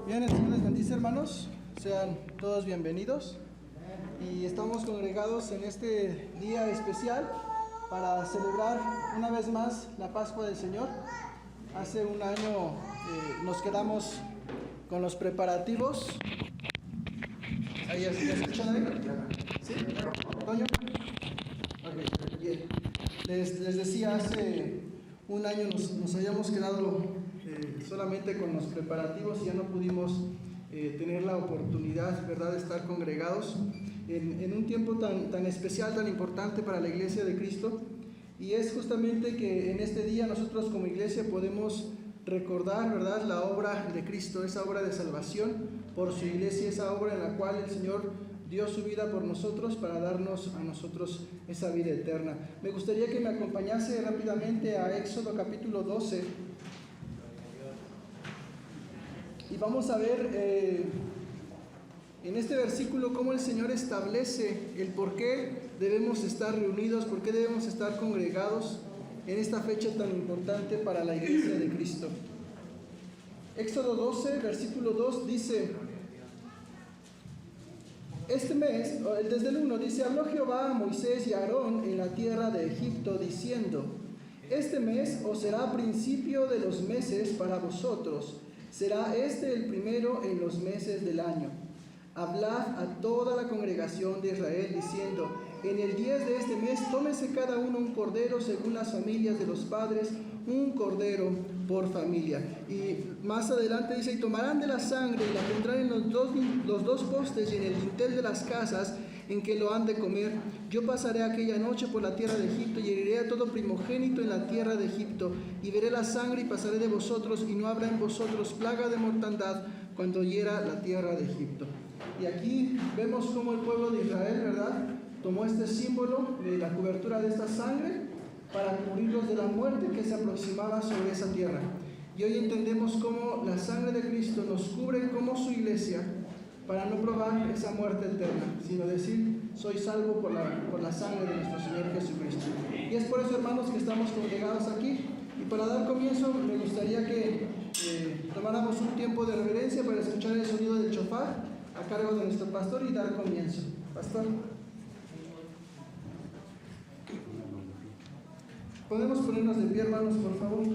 Bien, el Señor les bendice, hermanos. Sean todos bienvenidos. Y estamos congregados en este día especial para celebrar una vez más la Pascua del Señor. Hace un año nos quedamos con los preparativos. ¿Ahí ya escuchan ahí? ¿Sí? ¿Toño? Ok, bien. Les decía, hace un año nos habíamos quedado solamente con los preparativos y ya no pudimos tener la oportunidad, ¿verdad?, de estar congregados en un tiempo tan especial, tan importante para la Iglesia de Cristo. Y es justamente que en este día nosotros como iglesia podemos recordar, ¿verdad?, la obra de Cristo, esa obra de salvación por su iglesia, esa obra en la cual el Señor dio su vida por nosotros para darnos a nosotros esa vida eterna. Me gustaría que me acompañase rápidamente a Éxodo capítulo 12 y vamos a ver en este versículo cómo el Señor establece el por qué debemos estar reunidos, por qué debemos estar congregados en esta fecha tan importante para la iglesia de Cristo. Éxodo 12, versículo 2 dice: este mes, desde el 1 dice: habló Jehová a Moisés y a Aarón en la tierra de Egipto, diciendo: este mes os será principio de los meses para vosotros, será este el primero en los meses del año. Hablad a toda la congregación de Israel, diciendo: en el 10 de este mes tómese cada uno un cordero según las familias de los padres, un cordero por familia. Y más adelante dice: y tomarán de la sangre y la pondrán en los dos postes y en el dintel de las casas en que lo han de comer. Yo pasaré aquella noche por la tierra de Egipto y heriré a todo primogénito en la tierra de Egipto, y veré la sangre y pasaré de vosotros, y no habrá en vosotros plaga de mortandad cuando hiera la tierra de Egipto. Y aquí vemos cómo el pueblo de Israel, ¿verdad?, tomó este símbolo de la cobertura de esta sangre para cubrirlos de la muerte que se aproximaba sobre esa tierra. Y hoy entendemos cómo la sangre de Cristo nos cubre como su iglesia para no probar esa muerte eterna, sino decir: soy salvo por la sangre de nuestro Señor Jesucristo. Y es por eso, hermanos, que estamos congregados aquí. Y para dar comienzo me gustaría que tomáramos un tiempo de reverencia para escuchar el sonido del shofar a cargo de nuestro pastor y dar comienzo. Pastor. ¿Podemos ponernos de pie, hermanos, por favor?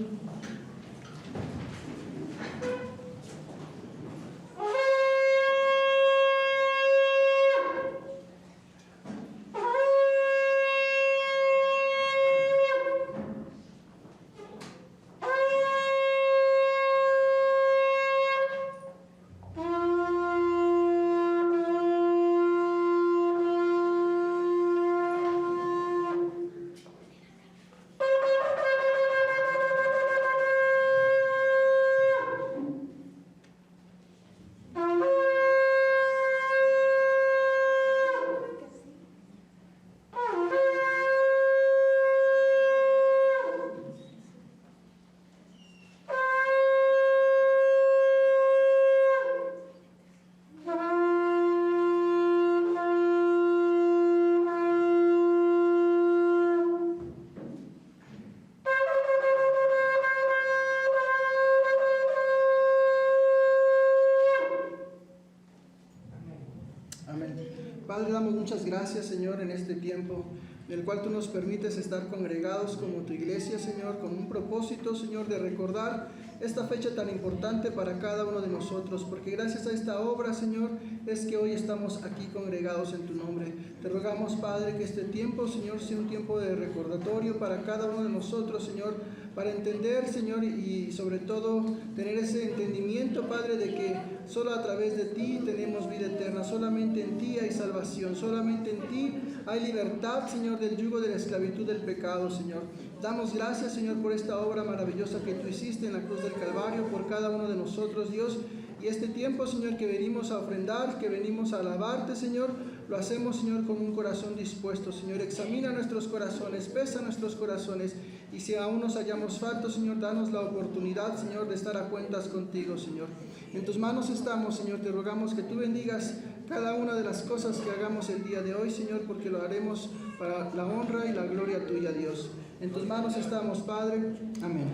Padre, damos muchas gracias, Señor, en este tiempo en el cual tú nos permites estar congregados como tu iglesia, Señor, con un propósito, Señor, de recordar esta fecha tan importante para cada uno de nosotros, porque gracias a esta obra, Señor, es que hoy estamos aquí congregados en tu nombre. Te rogamos, Padre, que este tiempo, Señor, sea un tiempo de recordatorio para cada uno de nosotros, Señor, para entender, Señor, y sobre todo tener ese entendimiento, Padre, de que solo a través de ti tenemos vida eterna, solamente en ti hay salvación, solamente en ti hay libertad, Señor, del yugo de la esclavitud del pecado, Señor. Damos gracias, Señor, por esta obra maravillosa que tú hiciste en la cruz del Calvario, por cada uno de nosotros, Dios. Y este tiempo, Señor, que venimos a ofrendar, que venimos a alabarte, Señor, lo hacemos, Señor, con un corazón dispuesto. Señor, examina nuestros corazones, pesa nuestros corazones, y si aún nos hallamos faltos, Señor, danos la oportunidad, Señor, de estar a cuentas contigo, Señor. En tus manos estamos, Señor, te rogamos que tú bendigas cada una de las cosas que hagamos el día de hoy, Señor, porque lo haremos para la honra y la gloria tuya, Dios. En tus manos estamos, Padre. Amén.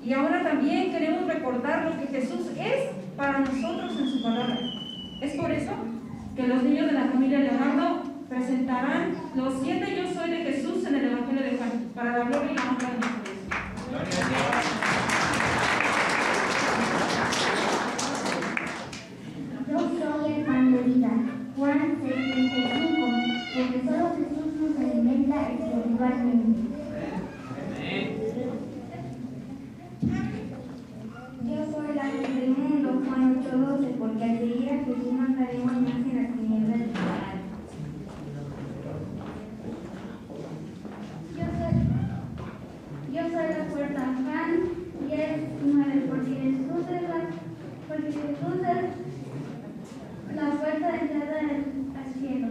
Y ahora también queremos recordar lo que Jesús es para nosotros en su palabra. Es por eso que los niños de la familia Leonardo presentarán los 7 yo soy de Jesús en el Evangelio de Juan, para la gloria y la honra de nuestro Dios. Yo soy el pan de vida. Juan 6:25, porque solo Jesús nos alimenta espiritualmente. Yo soy la luz del mundo, Juan 8:12, porque al seguir a Jesús mandaremos más en las tinieblas del pecado. Yo soy la puerta, Juan 10:9, porque Jesús es la puerta de entrada al cielo.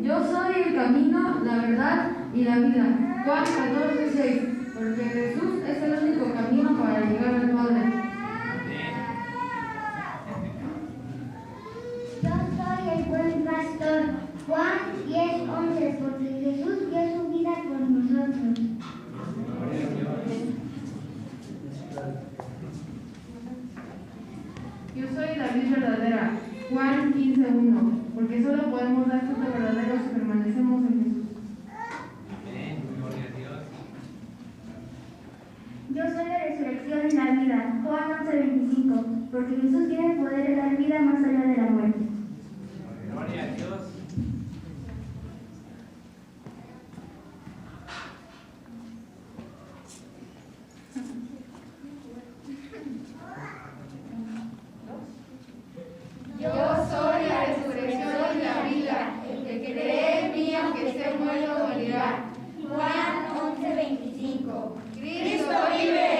Yo soy el camino, la verdad y la vida. Juan 14:6, porque Jesús es el único camino para llegar al Padre. Yo soy el buen pastor. podemos dar fruto verdadero si permanecemos en Jesús. Amén. Gloria a Dios. Yo soy la resurrección y la vida. Juan 11:25. Porque Jesús tiene el poder de dar vida más allá de la muerte. Gloria a Dios. Yo soy la resurrección y la vida. El que cree en mí, aunque esté muerto, morirá. Juan 11:25. Cristo vive.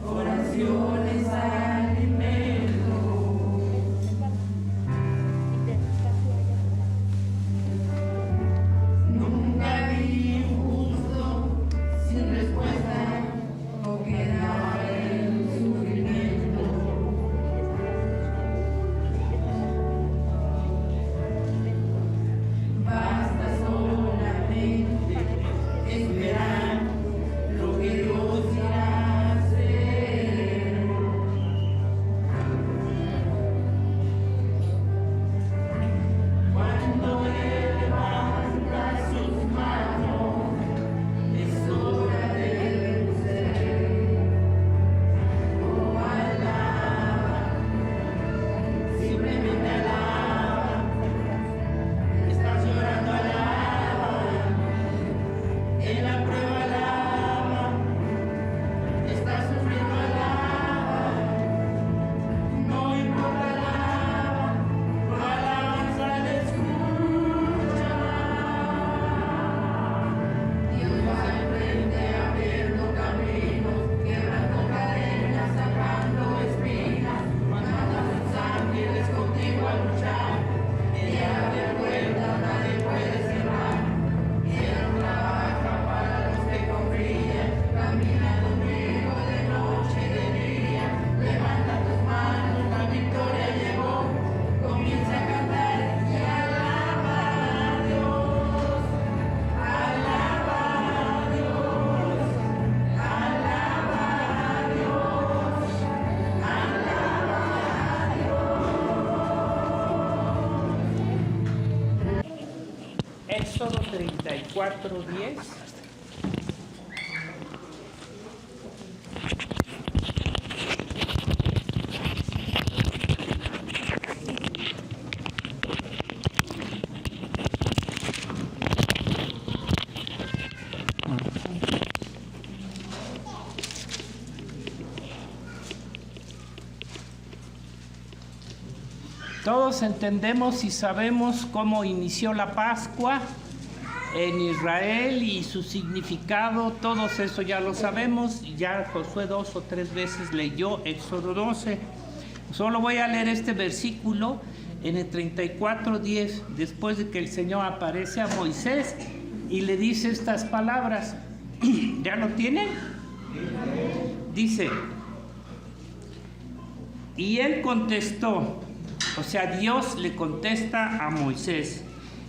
Oraciones alimento. Nunca vi un justo sin respuesta o quedar en sufrimiento. Basta solamente esperar lo que Dios irá a hacer. Cuando Él levanta sus manos, es hora de vencer. Oh, alaba, simplemente alaba. Estás llorando, alaba. En la prueba, alaba. Estás sufriendo, alaba. No importa, alaba. Tu alabanza le escucha. Dios va al frente abriendo caminos, quebrando cadenas, sacando espinas, mandando a sus ángeles contigo a luchar. Él abre puertas, nadie puede cerrar. Él trabaja para los que confían, camina conmigo de noche y de día. Levanta tus manos, la victoria llegó. Comienza a cantar y alaba a Dios. Alaba a Dios. Alaba a Dios. Alaba a Dios. Éxodo 34:10. Todos entendemos y sabemos cómo inició la Pascua en Israel y su significado, todo eso ya lo sabemos. Ya Josué 2 o 3 veces leyó Éxodo 12. Solo voy a leer este versículo en el 34:10, después de que el Señor aparece a Moisés y le dice estas palabras. ¿Ya lo tienen? Dice, y él contestó, o sea, Dios le contesta a Moisés: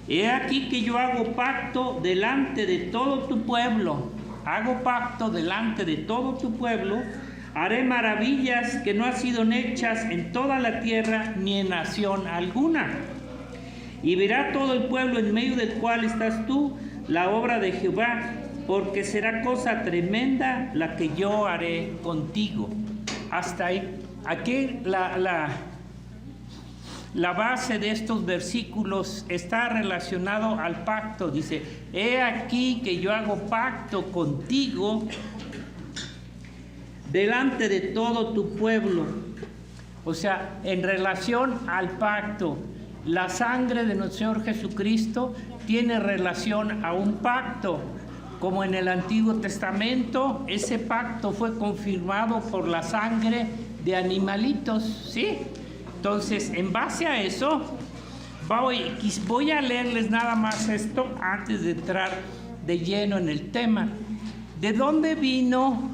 he aquí que yo hago pacto delante de todo tu pueblo, hago pacto delante de todo tu pueblo, haré maravillas que no han sido hechas en toda la tierra ni en nación alguna. Y verá todo el pueblo en medio del cual estás tú la obra de Jehová, porque será cosa tremenda la que yo haré contigo. Hasta ahí. Aquí la base de estos versículos está relacionado al pacto. Dice, he aquí que yo hago pacto contigo delante de todo tu pueblo. O sea, en relación al pacto, la sangre de nuestro Señor Jesucristo tiene relación a un pacto. Como en el Antiguo Testamento, ese pacto fue confirmado por la sangre de animalitos, ¿sí? Entonces, en base a eso, voy a leerles nada más esto antes de entrar de lleno en el tema. ¿De dónde vino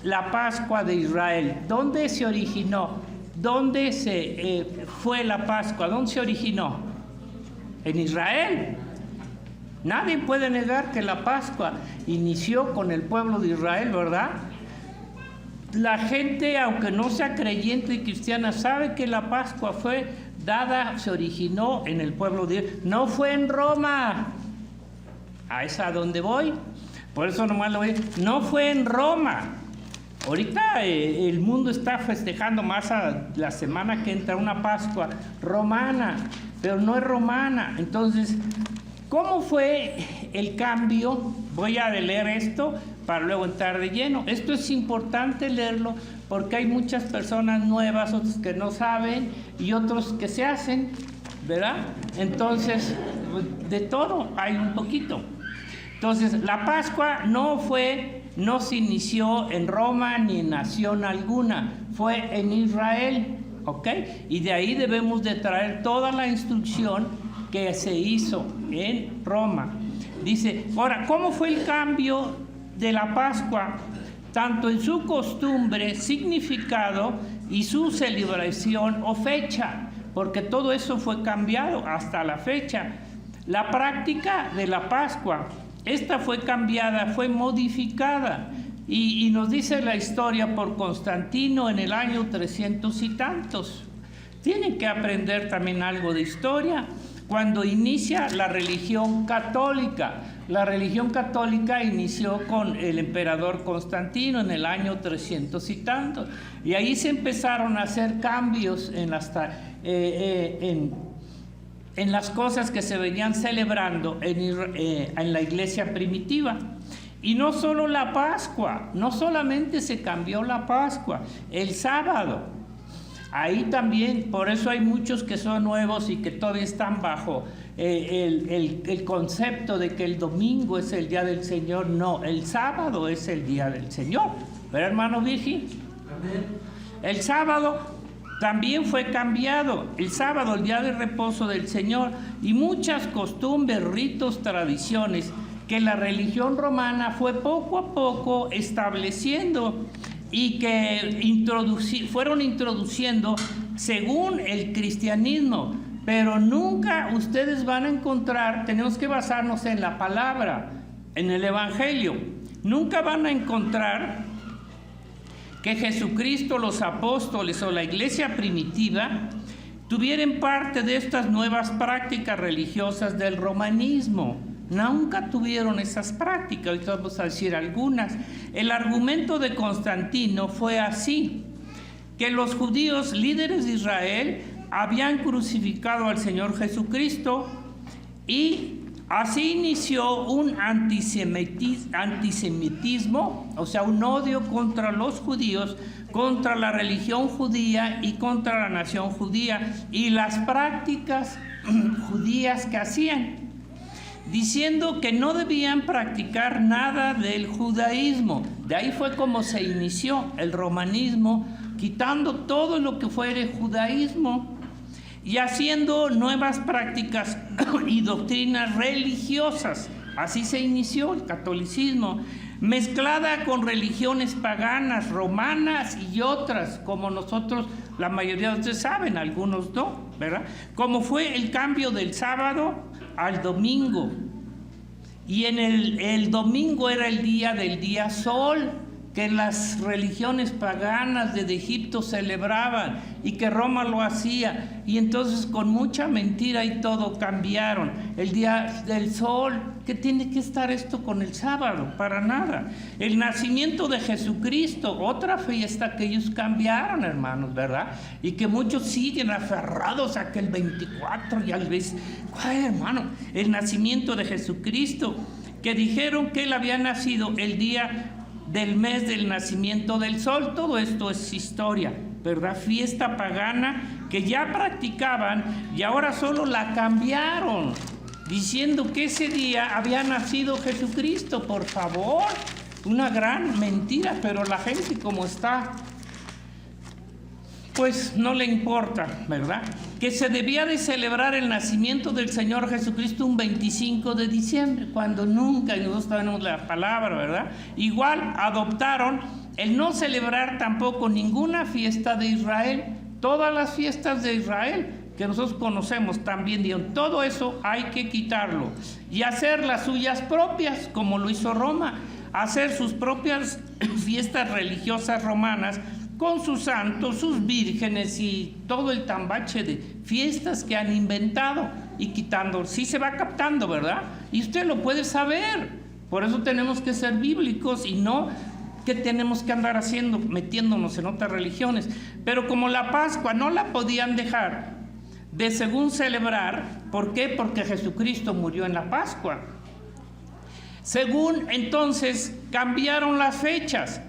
la Pascua de Israel? ¿Dónde se originó? ¿Dónde fue la Pascua? ¿Dónde se originó? En Israel. Nadie puede negar que la Pascua inició con el pueblo de Israel, ¿verdad? La gente, aunque no sea creyente y cristiana, sabe que la Pascua fue dada, se originó en el pueblo de Israel. No fue en Roma. A esa a donde voy. Por eso nomás lo voy. No fue en Roma. Ahorita el mundo está festejando más a la semana que entra una Pascua romana, pero no es romana. Entonces, ¿cómo fue el cambio? Voy a leer esto para luego entrar de lleno. Esto es importante leerlo porque hay muchas personas nuevas, otros que no saben y otros que se hacen, ¿verdad? Entonces, de todo hay un poquito. Entonces, la Pascua no se inició en Roma ni en nación alguna, fue en Israel, ¿ok? Y de ahí debemos de traer toda la instrucción que se hizo en Roma. Dice, ahora, ¿cómo fue el cambio de la Pascua? Tanto en su costumbre, significado y su celebración o fecha, porque todo eso fue cambiado hasta la fecha. La práctica de la Pascua, esta fue cambiada, fue modificada, y nos dice la historia por Constantino en el año 300 y tantos. Tienen que aprender también algo de historia. Cuando inicia la religión católica, la religión católica inició con el emperador Constantino en el año 300 y tantos, y ahí se empezaron a hacer cambios en las cosas que se venían celebrando en la iglesia primitiva. Y no solo la Pascua, no solamente se cambió la Pascua, el sábado. Ahí también, por eso hay muchos que son nuevos y que todavía están bajo el concepto de que el domingo es el día del Señor. No, el sábado es el día del Señor. ¿Verdad, hermano Virgi? Amén. El sábado también fue cambiado, el sábado, el día de reposo del Señor, y muchas costumbres, ritos, tradiciones que la religión romana fue poco a poco estableciendo y que fueron introduciendo según el cristianismo, pero nunca ustedes van a encontrar, tenemos que basarnos en la palabra, en el Evangelio, nunca van a encontrar que Jesucristo, los apóstoles o la iglesia primitiva tuvieran parte de estas nuevas prácticas religiosas del romanismo. Nunca tuvieron esas prácticas. Ahorita vamos a decir algunas. El argumento de Constantino fue así, que los judíos líderes de Israel habían crucificado al Señor Jesucristo, y así inició un antisemitismo, o sea, un odio contra los judíos, contra la religión judía y contra la nación judía y las prácticas judías que hacían, diciendo que no debían practicar nada del judaísmo. De ahí fue como se inició el romanismo, quitando todo lo que fuera judaísmo y haciendo nuevas prácticas y doctrinas religiosas. Así se inició el catolicismo, mezclada con religiones paganas, romanas y otras, como nosotros, la mayoría de ustedes saben, algunos no, ¿verdad? Como fue el cambio del sábado al domingo. Y en el domingo era el día del día sol, que las religiones paganas desde Egipto celebraban y que Roma lo hacía, y entonces con mucha mentira y todo cambiaron. El día del sol, ¿qué tiene que estar esto con el sábado? Para nada. El nacimiento de Jesucristo, otra fiesta que ellos cambiaron, hermanos, ¿verdad? Y que muchos siguen aferrados a que el 24 ya les... ¿Cuál, hermano? El nacimiento de Jesucristo, que dijeron que él había nacido el día del mes del nacimiento del sol. Todo esto es historia, ¿verdad? Fiesta pagana que ya practicaban y ahora solo la cambiaron, diciendo que ese día había nacido Jesucristo. Por favor, una gran mentira, pero la gente como está, pues no le importa, ¿verdad? Que se debía de celebrar el nacimiento del Señor Jesucristo un 25 de diciembre, cuando nunca, y nosotros tenemos la palabra, ¿verdad? Igual adoptaron el no celebrar tampoco ninguna fiesta de Israel. Todas las fiestas de Israel, que nosotros conocemos también, dijeron, todo eso hay que quitarlo y hacer las suyas propias, como lo hizo Roma, hacer sus propias fiestas religiosas romanas con sus santos, sus vírgenes y todo el tambache de fiestas que han inventado y quitando. Sí se va captando, ¿verdad? Y usted lo puede saber. Por eso tenemos que ser bíblicos y no que tenemos que andar haciendo, metiéndonos en otras religiones. Pero como la Pascua no la podían dejar de según celebrar, ¿por qué? Porque Jesucristo murió en la Pascua. Según entonces cambiaron las fechas,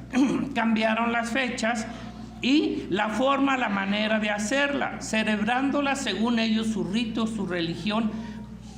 y la forma, la manera de hacerla, celebrándola según ellos, su rito, su religión,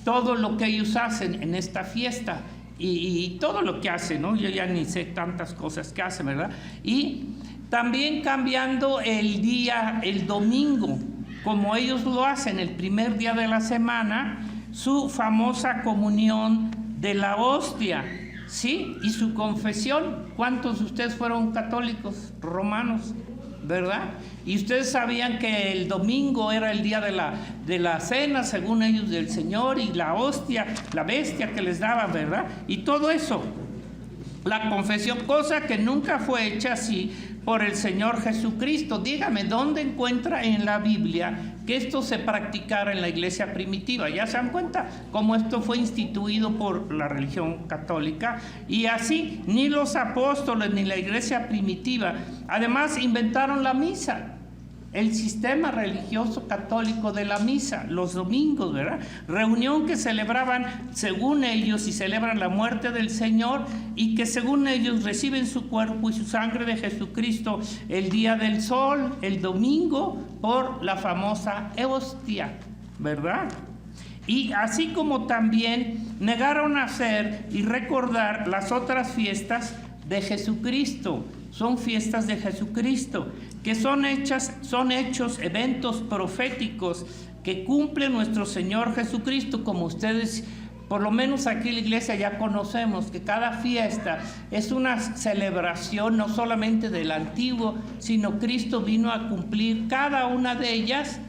todo lo que ellos hacen en esta fiesta y todo lo que hacen, ¿no? Yo ya ni sé tantas cosas que hacen, ¿verdad? Y también cambiando el día, el domingo, como ellos lo hacen el primer día de la semana, su famosa comunión de la hostia, ¿sí? Y su confesión. ¿Cuántos de ustedes fueron católicos romanos, verdad? Y ustedes sabían que el domingo era el día de la cena, según ellos, del Señor, y la hostia, la bestia que les daban, ¿verdad? Y todo eso, la confesión, cosa que nunca fue hecha así por el Señor Jesucristo. Dígame, ¿dónde encuentra en la Biblia que esto se practicara en la iglesia primitiva? ¿Ya se dan cuenta cómo esto fue instituido por la religión católica? Y así, ni los apóstoles ni la iglesia primitiva. Además, inventaron la misa, el sistema religioso católico de la misa, los domingos, ¿verdad? Reunión que celebraban, según ellos, y celebran la muerte del Señor, y que según ellos reciben su cuerpo y su sangre de Jesucristo el día del sol, el domingo, por la famosa hostia, ¿verdad? Y así como también negaron hacer y recordar las otras fiestas de Jesucristo. Son fiestas de Jesucristo, que son hechos, eventos proféticos que cumple nuestro Señor Jesucristo, como ustedes, por lo menos aquí en la iglesia ya conocemos, que cada fiesta es una celebración no solamente del antiguo, sino Cristo vino a cumplir cada una de ellas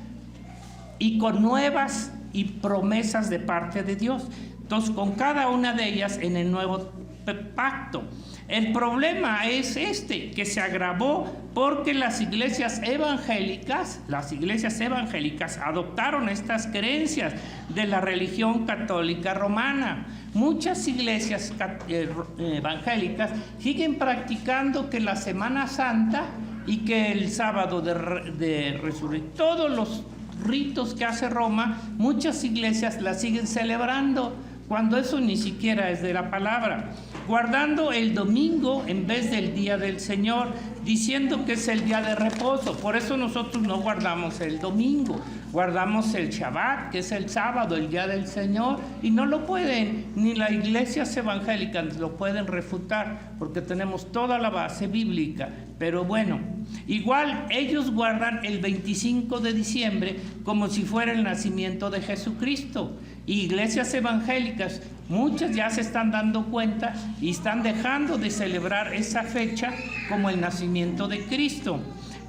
y con nuevas y promesas de parte de Dios. Entonces, con cada una de ellas en el nuevo pacto. El problema es que se agravó porque las iglesias evangélicas adoptaron estas creencias de la religión católica romana. Muchas iglesias evangélicas siguen practicando que la Semana Santa y que el sábado de resurrección, todos los ritos que hace Roma, muchas iglesias las siguen celebrando, cuando eso ni siquiera es de la palabra, guardando el domingo en vez del día del Señor, diciendo que es el día de reposo. Por eso nosotros no guardamos el domingo, guardamos el Shabbat, que es el sábado, el día del Señor, y no lo pueden, ni las iglesias evangélicas lo pueden refutar, porque tenemos toda la base bíblica. Pero bueno, igual ellos guardan el 25 de diciembre como si fuera el nacimiento de Jesucristo. Iglesias evangélicas, muchas ya se están dando cuenta y están dejando de celebrar esa fecha como el nacimiento de Cristo.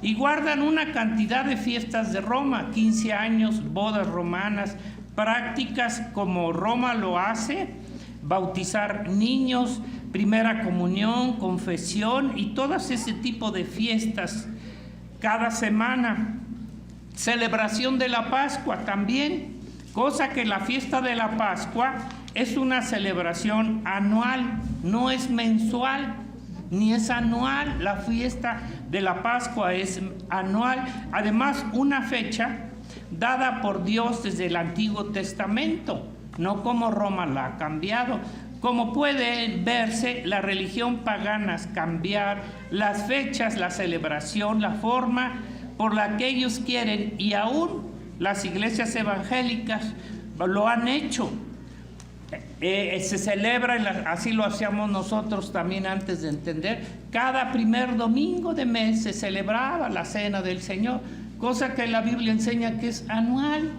Y guardan una cantidad de fiestas de Roma, 15 años, bodas romanas, prácticas como Roma lo hace, bautizar niños, primera comunión, confesión y todas ese tipo de fiestas cada semana. Celebración de la Pascua también, cosa que la fiesta de la Pascua es una celebración anual, no es mensual ni es anual. La fiesta de la Pascua es anual, además una fecha dada por Dios desde el Antiguo Testamento, no como Roma la ha cambiado. Como puede verse, la religión pagana es cambiar las fechas, la celebración, la forma por la que ellos quieren, y aún las iglesias evangélicas lo han hecho. Se celebra, así lo hacíamos nosotros también antes de entender, cada primer domingo de mes se celebraba la cena del Señor, cosa que la Biblia enseña que es anual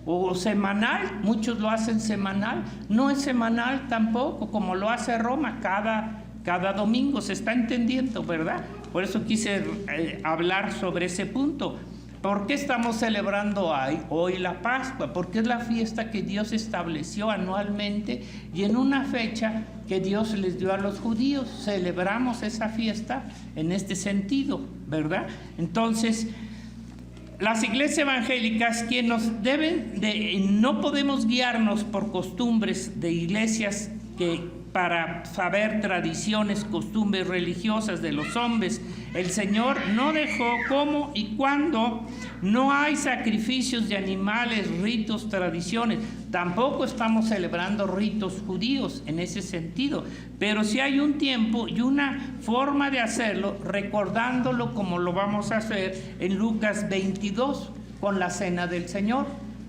o semanal. Muchos lo hacen semanal, no es semanal tampoco, como lo hace Roma cada domingo. Se está entendiendo, ¿verdad? Por eso quise hablar sobre ese punto. ¿Por qué estamos celebrando hoy la Pascua? Porque es la fiesta que Dios estableció anualmente y en una fecha que Dios les dio a los judíos. Celebramos esa fiesta en este sentido, ¿verdad? Entonces, las iglesias evangélicas que nos deben de, no podemos guiarnos por costumbres de iglesias para saber tradiciones, costumbres religiosas de los hombres. El Señor no dejó cómo y cuándo. No hay sacrificios de animales, ritos, tradiciones. Tampoco estamos celebrando ritos judíos en ese sentido, pero sí hay un tiempo y una forma de hacerlo, recordándolo como lo vamos a hacer en Lucas 22 con la Cena del Señor,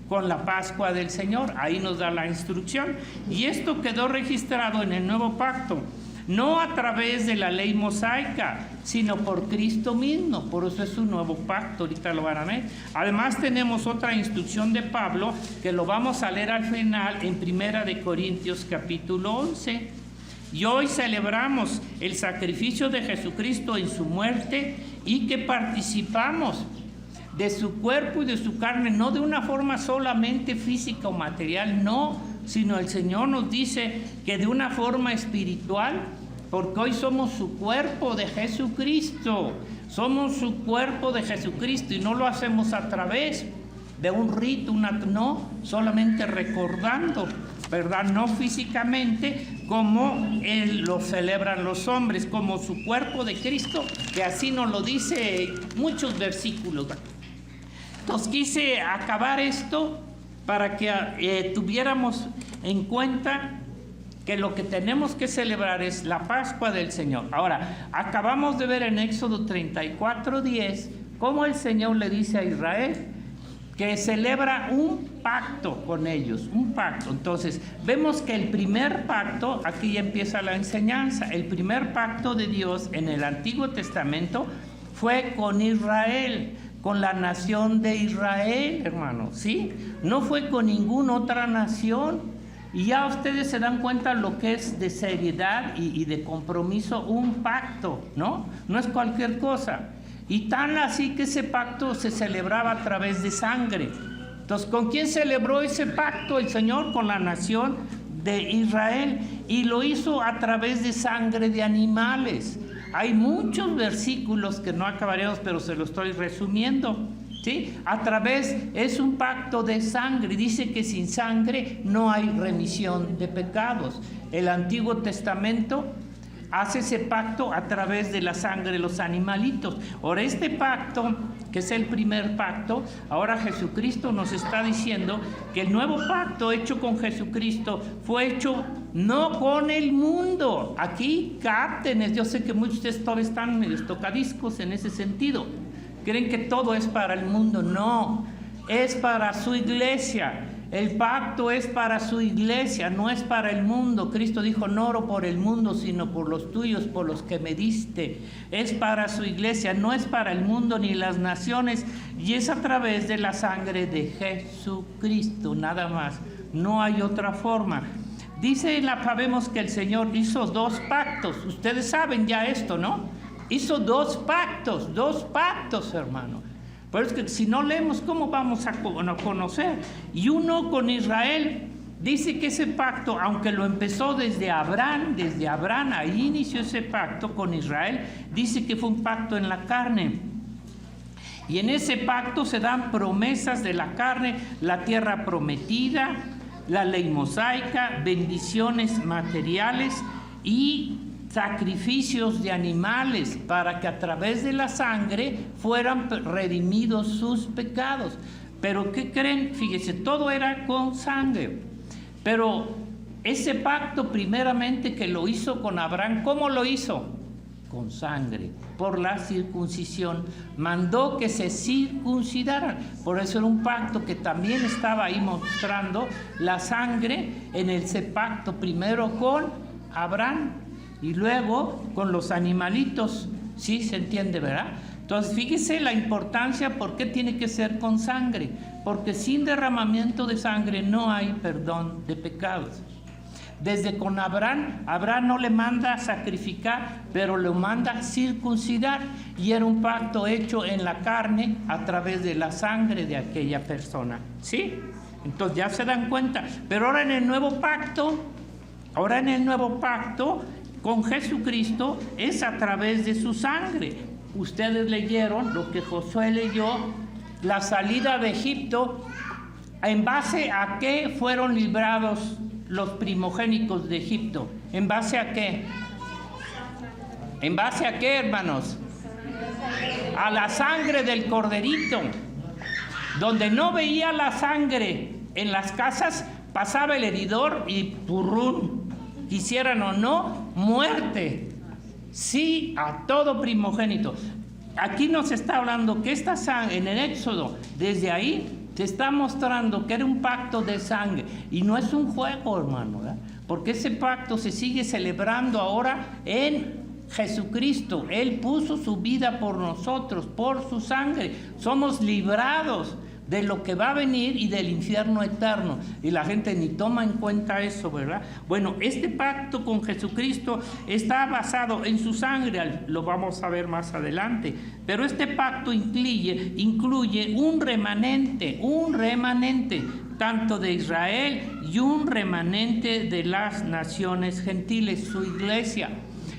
con la Pascua del Señor. Ahí nos da la instrucción. Y esto quedó registrado en el Nuevo Pacto, no a través de la ley mosaica, sino por Cristo mismo. Por eso es un nuevo pacto, ahorita lo van a ver. Además tenemos otra instrucción de Pablo, que lo vamos a leer al final en 1 Corintios capítulo 11. Y hoy celebramos el sacrificio de Jesucristo en su muerte y que participamos de su cuerpo y de su carne, no de una forma solamente física o material, no, sino el Señor nos dice que de una forma espiritual, porque hoy somos su cuerpo de Jesucristo, somos su cuerpo de Jesucristo y no lo hacemos a través de un rito, no, solamente recordando, ¿verdad? No físicamente como lo celebran los hombres, como su cuerpo de Cristo, que así nos lo dice muchos versículos. Entonces quise acabar esto para que tuviéramos en cuenta que lo que tenemos que celebrar es la Pascua del Señor. Ahora, acabamos de ver en Éxodo 34:10 cómo el Señor le dice a Israel que celebra un pacto con ellos, un pacto. Entonces, vemos que el primer pacto, aquí ya empieza la enseñanza, el primer pacto de Dios en el Antiguo Testamento fue con Israel, con la nación de Israel, hermano, ¿sí? No fue con ninguna otra nación. Y ya ustedes se dan cuenta lo que es de seriedad y de compromiso un pacto, ¿no? No es cualquier cosa. Y tan así que ese pacto se celebraba a través de sangre. Entonces, ¿con quién celebró ese pacto el Señor? Con la nación de Israel. Y lo hizo a través de sangre de animales. Hay muchos versículos que no acabaremos, pero se lo estoy resumiendo, ¿sí? A través, es un pacto de sangre. Dice que sin sangre no hay remisión de pecados. El Antiguo Testamento hace ese pacto a través de la sangre de los animalitos. Ahora, este pacto, que es el primer pacto, ahora Jesucristo nos está diciendo que el nuevo pacto hecho con Jesucristo fue hecho no con el mundo. Aquí capten, yo sé que muchos de ustedes todavía están medio tocadiscos en ese sentido. Creen que todo es para el mundo. No, es para su iglesia. El pacto es para su iglesia, no es para el mundo. Cristo dijo, no oro por el mundo, sino por los tuyos, por los que me diste. Es para su iglesia, no es para el mundo ni las naciones. Y es a través de la sangre de Jesucristo, nada más. No hay otra forma. Dice, sabemos que el Señor hizo 2 pactos. Ustedes saben ya esto, ¿no? Hizo 2 pactos, hermano. Pero es que si no leemos, ¿cómo vamos a conocer? Y uno con Israel, dice que ese pacto, aunque lo empezó desde Abraham, ahí inició ese pacto con Israel, dice que fue un pacto en la carne. Y en ese pacto se dan promesas de la carne, la tierra prometida, la ley mosaica, bendiciones materiales y sacrificios de animales para que a través de la sangre fueran redimidos sus pecados. Pero ¿qué creen? Fíjense, todo era con sangre. Pero ese pacto primeramente que lo hizo con Abraham, ¿cómo lo hizo? Con sangre, por la circuncisión. Mandó que se circuncidaran. Por eso era un pacto que también estaba ahí mostrando la sangre en ese pacto, primero con Abraham y luego con los animalitos. ¿Sí se entiende, verdad? Entonces, fíjese la importancia, ¿por qué tiene que ser con sangre? Porque sin derramamiento de sangre no hay perdón de pecados. Desde con Abraham, Abraham no le manda sacrificar, pero le manda circuncidar. Y era un pacto hecho en la carne a través de la sangre de aquella persona. ¿Sí? Entonces ya se dan cuenta. Pero ahora en el nuevo pacto, con Jesucristo es a través de su sangre. Ustedes leyeron lo que Josué leyó, la salida de Egipto. ¿En base a qué fueron librados los primogénitos de Egipto? ¿En base a qué? ¿En base a qué, hermanos? A la sangre del corderito. Donde no veía la sangre en las casas, pasaba el heridor y purrún, quisieran o no, muerte. Sí, a todo primogénito. Aquí nos está hablando que esta sangre, en el Éxodo, desde ahí se está mostrando que era un pacto de sangre. Y no es un juego, hermano, ¿verdad? Porque ese pacto se sigue celebrando ahora en Jesucristo. Él puso su vida por nosotros, por su sangre. Somos librados de lo que va a venir y del infierno eterno. Y la gente ni toma en cuenta eso, ¿verdad? Bueno, este pacto con Jesucristo está basado en su sangre, lo vamos a ver más adelante. Pero este pacto incluye un remanente, tanto de Israel y un remanente de las naciones gentiles, su iglesia.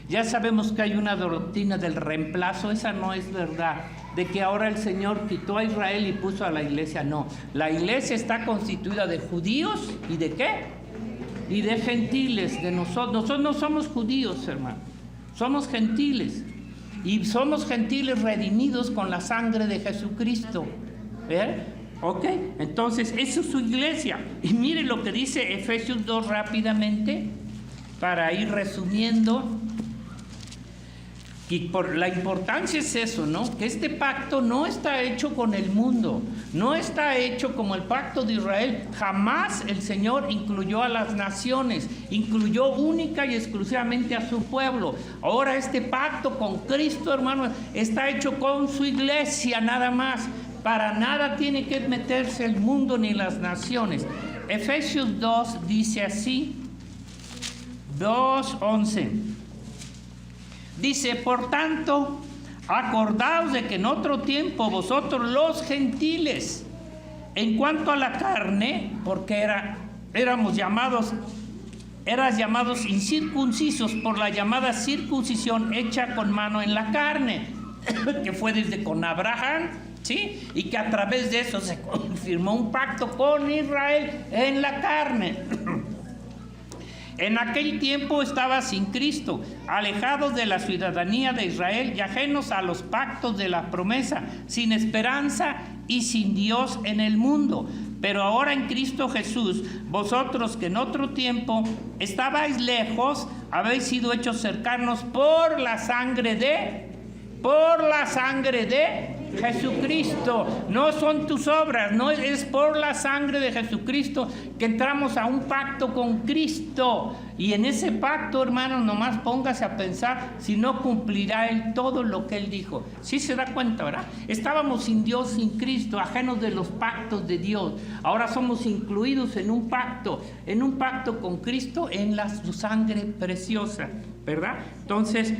Ya sabemos que hay una doctrina del reemplazo, esa no es verdad, de que ahora el Señor quitó a Israel y puso a la iglesia. No, la iglesia está constituida de judíos y ¿de qué? Y de gentiles, de nosotros. Nosotros no somos judíos, hermano, somos gentiles. Y somos gentiles redimidos con la sangre de Jesucristo. ¿Ok? Entonces, eso es su iglesia. Y mire lo que dice Efesios 2 rápidamente, para ir resumiendo. Y por la importancia es eso, ¿no? Que este pacto no está hecho con el mundo, no está hecho como el pacto de Israel. Jamás el Señor incluyó a las naciones, incluyó única y exclusivamente a su pueblo. Ahora este pacto con Cristo, hermano, está hecho con su iglesia nada más. Para nada tiene que meterse el mundo ni las naciones. Efesios 2 dice así, 2:11. Dice, por tanto, acordaos de que en otro tiempo vosotros los gentiles, en cuanto a la carne, porque éramos llamados incircuncisos por la llamada circuncisión hecha con mano en la carne, que fue desde con Abraham, ¿sí? Y que a través de eso se confirmó un pacto con Israel en la carne. En aquel tiempo estaba sin Cristo, alejados de la ciudadanía de Israel y ajenos a los pactos de la promesa, sin esperanza y sin Dios en el mundo. Pero ahora en Cristo Jesús, vosotros que en otro tiempo estabais lejos, habéis sido hechos cercanos por la sangre de Jesucristo. No son tus obras, no es por la sangre de Jesucristo que entramos a un pacto con Cristo. Y en ese pacto, hermanos, nomás póngase a pensar si no cumplirá Él todo lo que Él dijo. ¿Sí se da cuenta, verdad? Estábamos sin Dios, sin Cristo, ajenos de los pactos de Dios. Ahora somos incluidos en un pacto con Cristo en su sangre preciosa, ¿verdad? Entonces,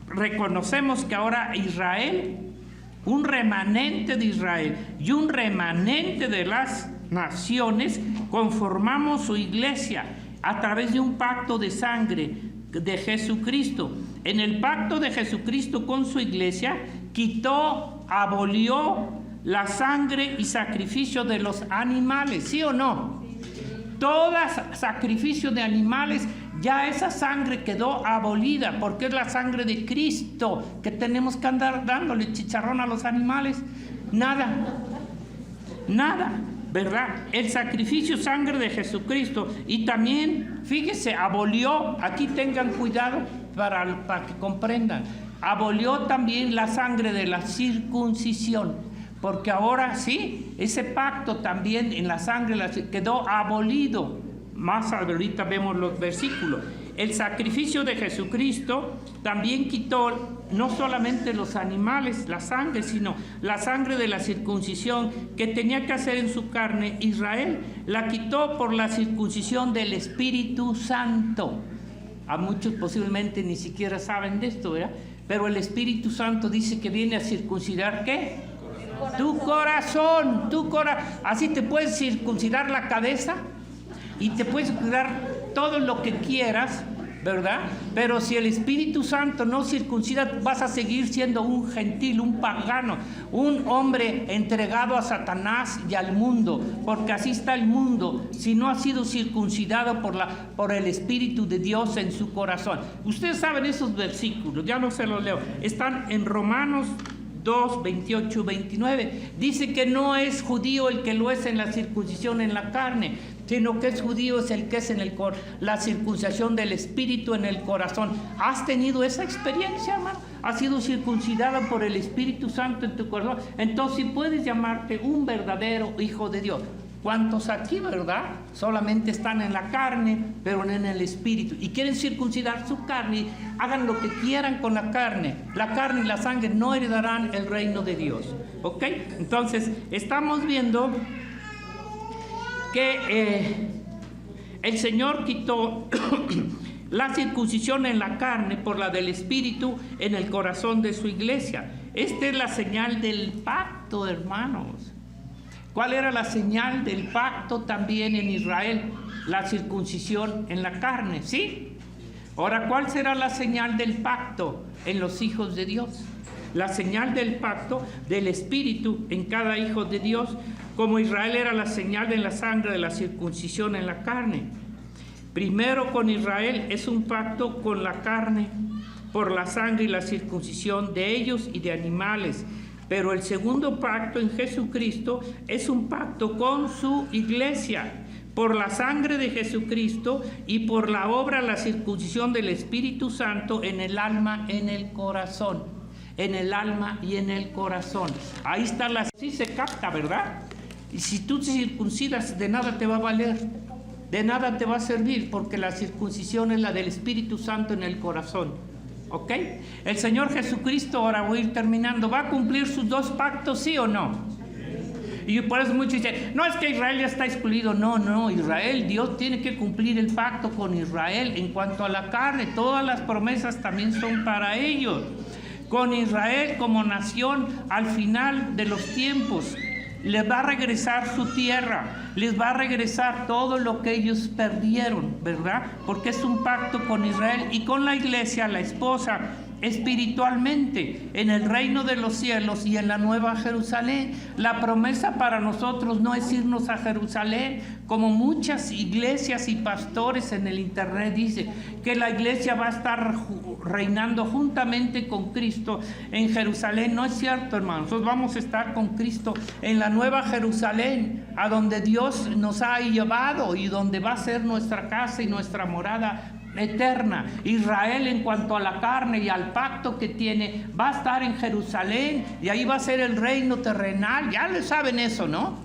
reconocemos que ahora Israel, un remanente de Israel y un remanente de las naciones, conformamos su iglesia a través de un pacto de sangre de Jesucristo. En el pacto de Jesucristo con su iglesia, abolió la sangre y sacrificio de los animales, ¿sí o no? Todo sacrificio de animales, ya esa sangre quedó abolida, porque es la sangre de Cristo, que tenemos que andar dándole chicharrón a los animales. Nada, ¿verdad? El sacrificio, sangre de Jesucristo. Y también, fíjese, abolió, aquí tengan cuidado para que comprendan, abolió también la sangre de la circuncisión, porque ahora sí, ese pacto también en la sangre quedó abolido. Más ahorita vemos los versículos. el sacrificio de Jesucristo también quitó no solamente los animales, la sangre, sino la sangre de la circuncisión que tenía que hacer en su carne Israel, la quitó por la circuncisión del Espíritu Santo. A muchos posiblemente ni siquiera saben de esto, ¿verdad? Pero el Espíritu Santo dice que viene a circuncidar, ¿qué? Tu corazón, así te puedes circuncidar la cabeza y te puedes cuidar todo lo que quieras, ¿verdad? Pero si el Espíritu Santo no circuncida, vas a seguir siendo un gentil, un pagano, un hombre entregado a Satanás y al mundo, porque así está el mundo, si no ha sido circuncidado por el Espíritu de Dios en su corazón. Ustedes saben esos versículos, ya no se los leo, están en Romanos 2, 28, 29. Dice que no es judío el que lo es en la circuncisión en la carne, sino que es judío es el que es en la circuncisión del Espíritu en el corazón. ¿Has tenido esa experiencia, hermano? ¿Has sido circuncidado por el Espíritu Santo en tu corazón? Entonces sí puedes llamarte un verdadero hijo de Dios. ¿Cuántos aquí, verdad? Solamente están en la carne, pero no en el Espíritu. Y quieren circuncidar su carne. Hagan lo que quieran con la carne. La carne y la sangre no heredarán el reino de Dios. ¿Ok? Entonces, estamos viendo que el Señor quitó la circuncisión en la carne por la del Espíritu en el corazón de su iglesia. Esta es la señal del pacto, hermanos. ¿Cuál era la señal del pacto también en Israel? La circuncisión en la carne, ¿sí? Ahora, ¿cuál será la señal del pacto en los hijos de Dios? La señal del pacto del Espíritu en cada hijo de Dios, como Israel era la señal de la sangre de la circuncisión en la carne. Primero con Israel es un pacto con la carne, por la sangre y la circuncisión de ellos y de animales. Pero el segundo pacto en Jesucristo es un pacto con su iglesia, por la sangre de Jesucristo y por la obra, la circuncisión del Espíritu Santo en el alma, en el corazón. En el alma y en el corazón. Ahí está sí se capta, ¿verdad? Y si tú te circuncidas, de nada te va a valer, de nada te va a servir, porque la circuncisión es la del Espíritu Santo en el corazón. ¿Ok? El Señor Jesucristo, ahora voy a ir terminando, ¿va a cumplir sus dos pactos, sí o no? Y por eso muchos dicen, no, es que Israel ya está excluido. No, Israel, Dios tiene que cumplir el pacto con Israel en cuanto a la carne. Todas las promesas también son para ellos. Con Israel como nación al final de los tiempos. Les va a regresar su tierra, les va a regresar todo lo que ellos perdieron, ¿verdad? Porque es un pacto con Israel y con la iglesia, la esposa, espiritualmente, en el reino de los cielos y en la nueva Jerusalén. La promesa para nosotros no es irnos a Jerusalén, como muchas iglesias y pastores en el internet dicen, que la iglesia va a estar reinando juntamente con Cristo en Jerusalén. No es cierto, hermanos. Nosotros vamos a estar con Cristo en la nueva Jerusalén, a donde Dios nos ha llevado y donde va a ser nuestra casa y nuestra morada eterna. Israel, en cuanto a la carne y al pacto que tiene, va a estar en Jerusalén y ahí va a ser el reino terrenal. Ya lo saben eso, ¿no?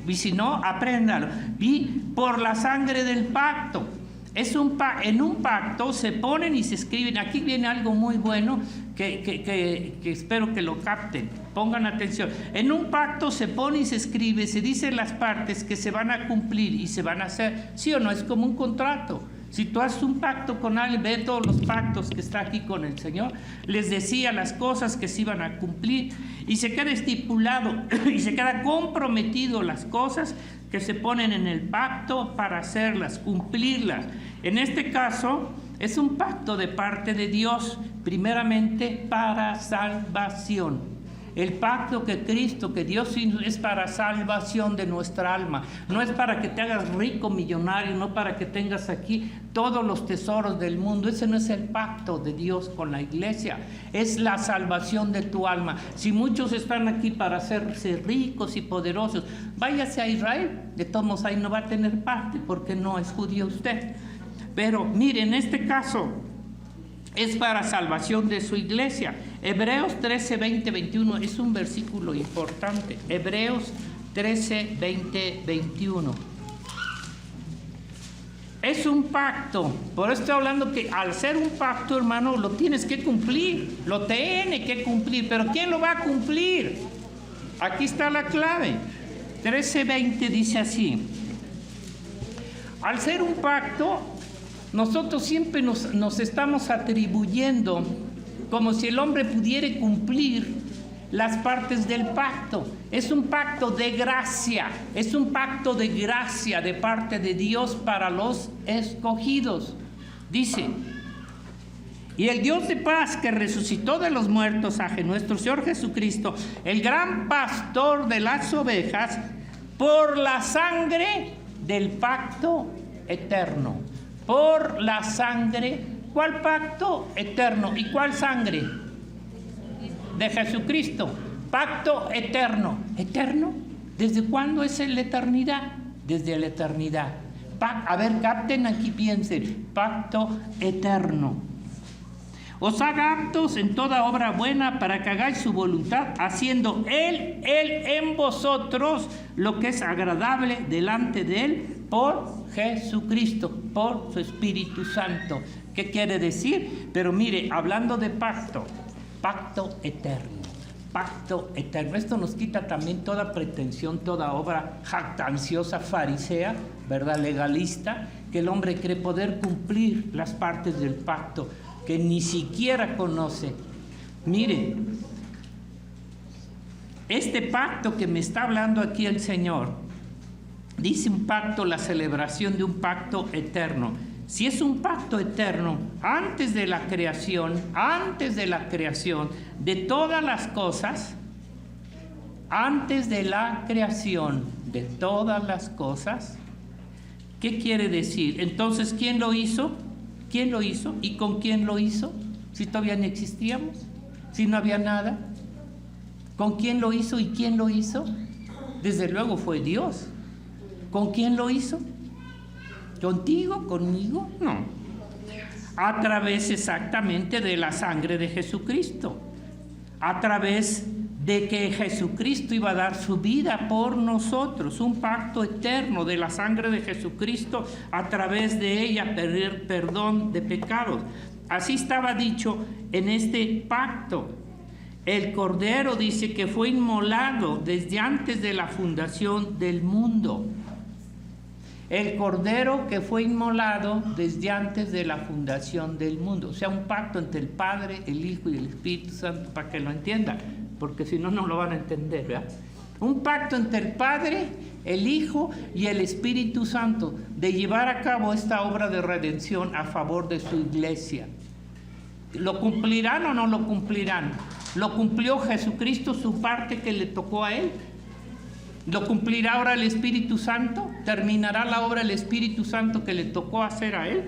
Y si no, apréndalo. Y por la sangre del pacto. En un pacto se ponen y se escriben. Aquí viene algo muy bueno que espero que lo capten. Pongan atención. En un pacto se pone y se escribe, se dicen las partes que se van a cumplir y se van a hacer. ¿Sí o no? Es como un contrato. Si tú haces un pacto con alguien, ve todos los pactos que está aquí con el Señor, les decía las cosas que se iban a cumplir y se queda estipulado y se queda comprometido las cosas que se ponen en el pacto para hacerlas, cumplirlas. En este caso, es un pacto de parte de Dios, primeramente para salvación. El pacto que Cristo, que Dios hizo, es para salvación de nuestra alma. No es para que te hagas rico, millonario, no para que tengas aquí todos los tesoros del mundo. Ese no es el pacto de Dios con la iglesia. Es la salvación de tu alma. Si muchos están aquí para hacerse ricos y poderosos, váyase a Israel. De todos modos, ahí no va a tener parte porque no es judío usted. Pero mire, en este caso es para salvación de su iglesia. Hebreos 13, 20, 21 es un versículo importante. Hebreos 13, 20, 21. Es un pacto. Por eso estoy hablando que al ser un pacto, hermano, lo tienes que cumplir. Lo tiene que cumplir. Pero ¿quién lo va a cumplir? Aquí está la clave. 13:20 dice así. Al ser un pacto, nosotros siempre nos estamos atribuyendo como si el hombre pudiera cumplir las partes del pacto. Es un pacto de gracia, es un pacto de gracia de parte de Dios para los escogidos. Dice, y el Dios de paz que resucitó de los muertos a nuestro Señor Jesucristo, el gran pastor de las ovejas, por la sangre del pacto eterno. Por la sangre, ¿cuál pacto eterno? ¿Y cuál sangre? De Jesucristo, pacto eterno. ¿Eterno? ¿Desde cuándo es la eternidad? Desde la eternidad. A ver, capten aquí, piensen. Pacto eterno. Os haga aptos en toda obra buena para que hagáis su voluntad, haciendo Él en vosotros lo que es agradable delante de Él por Jesucristo, por su Espíritu Santo. ¿Qué quiere decir? Pero mire, hablando de pacto, pacto eterno, pacto eterno. Esto nos quita también toda pretensión, toda obra jactanciosa, farisea, ¿verdad? Legalista, que el hombre cree poder cumplir las partes del pacto que ni siquiera conoce. Mire, este pacto que me está hablando aquí el Señor, dice un pacto, la celebración de un pacto eterno. Si es un pacto eterno, antes de la creación de todas las cosas, antes de la creación de todas las cosas, ¿qué quiere decir? Entonces, ¿quién lo hizo? ¿Quién lo hizo? ¿Y con quién lo hizo? Si todavía no existíamos, si no había nada. ¿Con quién lo hizo y quién lo hizo? Desde luego fue Dios. ¿Con quién lo hizo? ¿Contigo? ¿Conmigo? No. A través exactamente de la sangre de Jesucristo. A través de que Jesucristo iba a dar su vida por nosotros. Un pacto eterno de la sangre de Jesucristo, a través de ella pedir perdón de pecados. Así estaba dicho en este pacto. El Cordero dice que fue inmolado desde antes de la fundación del mundo. El Cordero que fue inmolado desde antes de la fundación del mundo. O sea, un pacto entre el Padre, el Hijo y el Espíritu Santo, para que lo entiendan, porque si no, no lo van a entender, ¿verdad? Un pacto entre el Padre, el Hijo y el Espíritu Santo, de llevar a cabo esta obra de redención a favor de su iglesia. ¿Lo cumplirán o no lo cumplirán? ¿Lo cumplió Jesucristo su parte que le tocó a Él? ¿Lo cumplirá ahora el Espíritu Santo? ¿Terminará la obra el Espíritu Santo que le tocó hacer a Él?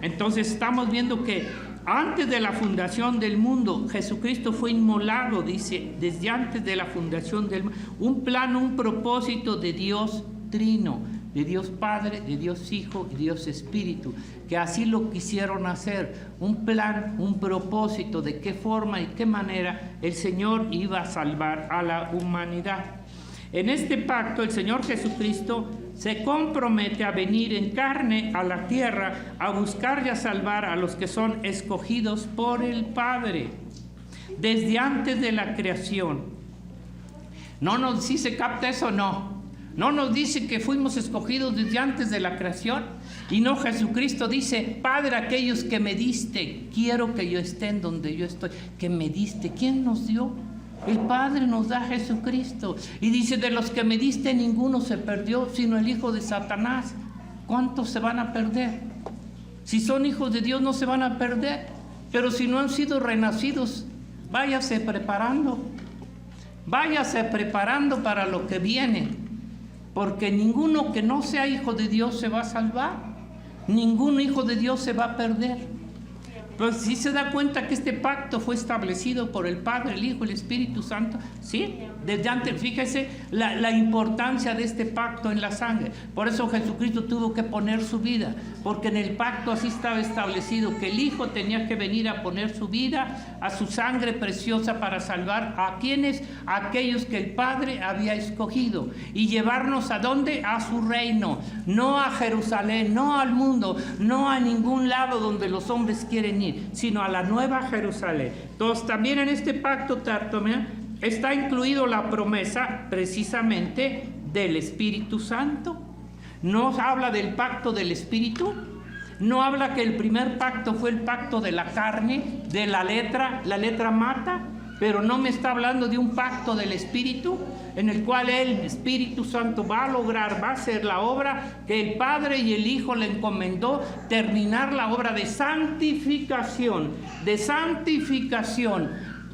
Entonces estamos viendo que antes de la fundación del mundo, Jesucristo fue inmolado, dice, desde antes de la fundación del mundo. Un plan, un propósito de Dios Trino, de Dios Padre, de Dios Hijo y Dios Espíritu, que así lo quisieron hacer. Un plan, un propósito de qué forma y qué manera el Señor iba a salvar a la humanidad. En este pacto el Señor Jesucristo se compromete a venir en carne a la tierra a buscar y a salvar a los que son escogidos por el Padre desde antes de la creación. No nos dice, capta eso, no. No nos dice que fuimos escogidos desde antes de la creación. Y no, Jesucristo dice, Padre, aquellos que me diste, quiero que yo esté en donde yo estoy. Que me diste, ¿quién nos dio? El Padre nos da a Jesucristo. Y dice, de los que me diste ninguno se perdió, sino el hijo de Satanás. ¿Cuántos se van a perder? Si son hijos de Dios no se van a perder. Pero si no han sido renacidos, váyase preparando. Váyase preparando para lo que viene. Porque ninguno que no sea hijo de Dios se va a salvar. Ningún hijo de Dios se va a perder. Pues sí se da cuenta que este pacto fue establecido por el Padre, el Hijo, el Espíritu Santo, ¿sí? Desde antes, fíjese la importancia de este pacto en la sangre. Por eso Jesucristo tuvo que poner su vida, porque en el pacto así estaba establecido que el Hijo tenía que venir a poner su vida, a su sangre preciosa para salvar a quienes, a aquellos que el Padre había escogido y llevarnos a dónde, a su reino, no a Jerusalén, no al mundo, no a ningún lado donde los hombres quieren ir, sino a la nueva Jerusalén. Entonces también en este pacto Tartomea está incluido la promesa precisamente del Espíritu Santo. No habla del pacto del Espíritu, no habla que el primer pacto fue el pacto de la carne, de la letra mata, pero no me está hablando de un pacto del Espíritu, en el cual el Espíritu Santo va a lograr, va a hacer la obra que el Padre y el Hijo le encomendó, terminar la obra de santificación,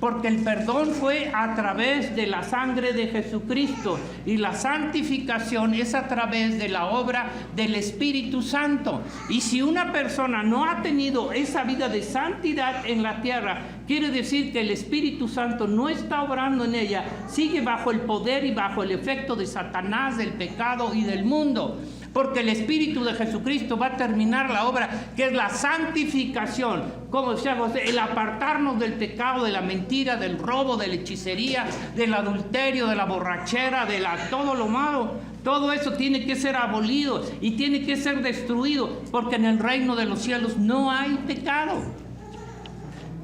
porque el perdón fue a través de la sangre de Jesucristo y la santificación es a través de la obra del Espíritu Santo. Y si una persona no ha tenido esa vida de santidad en la tierra, quiere decir que el Espíritu Santo no está obrando en ella, sigue bajo el poder y bajo el efecto de Satanás, del pecado y del mundo. Porque el Espíritu de Jesucristo va a terminar la obra que es la santificación, como decía José, el apartarnos del pecado, de la mentira, del robo, de la hechicería, del adulterio, de la borrachera, de todo lo malo. Todo eso tiene que ser abolido y tiene que ser destruido, porque en el reino de los cielos no hay pecado.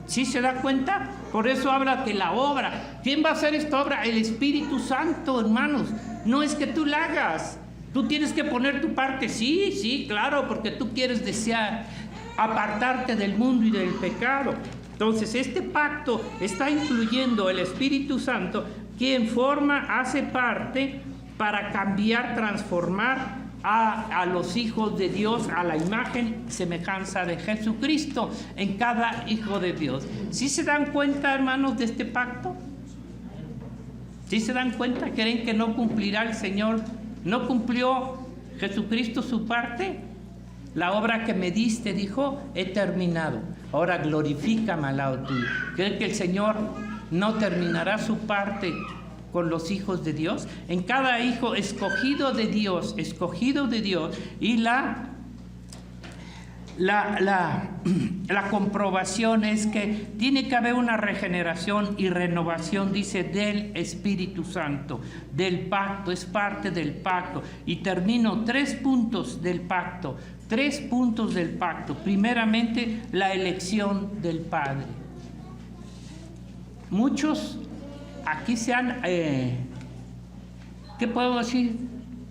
¿Sí se da cuenta? Por eso habla que la obra, ¿quién va a hacer esta obra? El Espíritu Santo, hermanos. No es que tú la hagas. Tú tienes que poner tu parte, sí, claro, porque tú quieres desear apartarte del mundo y del pecado. Entonces, este pacto está incluyendo el Espíritu Santo, quien hace parte para cambiar, transformar a los hijos de Dios a la imagen y semejanza de Jesucristo en cada hijo de Dios. ¿Sí se dan cuenta, hermanos, de este pacto? ¿Sí se dan cuenta? ¿Creen que no cumplirá el Señor? ¿No cumplió Jesucristo su parte? La obra que me diste, dijo, he terminado. Ahora glorifícame al lado tuyo. ¿Creen que el Señor no terminará su parte con los hijos de Dios? En cada hijo escogido de Dios, y la comprobación es que tiene que haber una regeneración y renovación, dice, del Espíritu Santo, del pacto, es parte del pacto. Y termino 3 puntos del pacto. Primeramente, la elección del Padre. Muchos aquí se han, ¿qué puedo decir?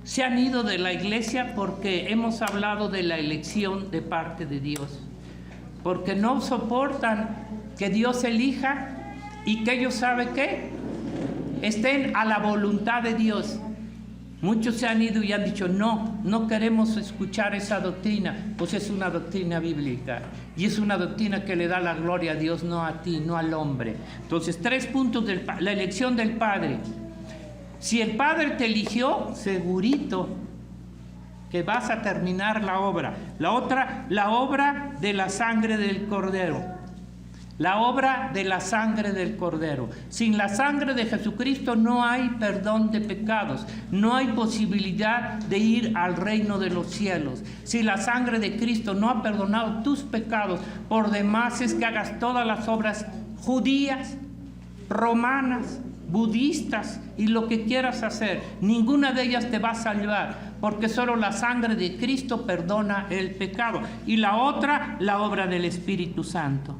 Se han ido de la iglesia porque hemos hablado de la elección de parte de Dios, porque no soportan que Dios elija y que ellos, ¿saben qué? Estén a la voluntad de Dios. Muchos se han ido y han dicho, no queremos escuchar esa doctrina, pues es una doctrina bíblica y es una doctrina que le da la gloria a Dios, no a ti, no al hombre. Entonces, 3 puntos la elección del Padre. Si el Padre te eligió, segurito que vas a terminar la obra. La otra, la obra de la sangre del Cordero. La obra de la sangre del Cordero. Sin la sangre de Jesucristo no hay perdón de pecados. No hay posibilidad de ir al reino de los cielos. Si la sangre de Cristo no ha perdonado tus pecados, por demás es que hagas todas las obras judías, romanas, budistas y lo que quieras hacer, ninguna de ellas te va a salvar, porque solo la sangre de Cristo perdona el pecado. Y la otra, la obra del Espíritu Santo.